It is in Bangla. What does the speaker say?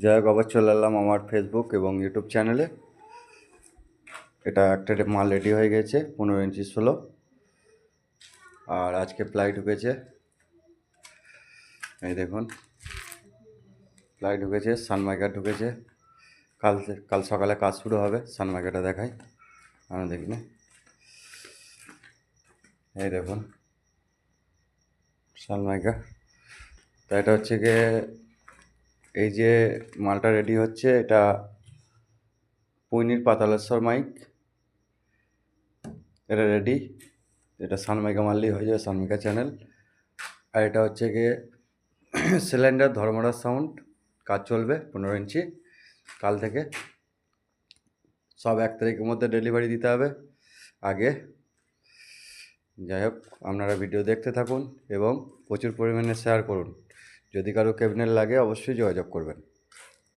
যাই হোক, আবার চলে এলাম আমার ফেসবুক এবং ইউটিউব চ্যানেলে। এটা একটা মাল রেডি হয়ে গেছে 15 ইঞ্চি 16। আর আজকে প্লাই ঢুকেছে, এই দেখুন প্লাই ঢুকেছে, সানমাইকার ঢুকেছে। কাল সকালে কাজ শুরু হবে। সানমাইকাটা দেখাই, আমি দেখি না, এই দেখুন সানমাইকা। তা এটা হচ্ছে গিয়ে এই যে মালটা রেডি হচ্ছে, এটা পৈনির পাতালেশ্বর মাইক, এটা রেডি। এটা সানমাইকা মারলেই হয়ে যাবে, সানমাইকা চ্যানেল। আর এটা হচ্ছে গিয়ে সিলিন্ডার ধর্মরাজ সাউন্ড, কাজ চলবে 15 ইঞ্চি। কাল থেকে সব 1 তারিখের মধ্যে ডেলিভারি দিতে হবে আগে। যাই হোক, আপনারা ভিডিও দেখতে থাকুন এবং প্রচুর পরিমাণে শেয়ার করুন। যদি কারো ক্যাবিনেট লাগে অবশ্যই যোগাযোগ করবেন।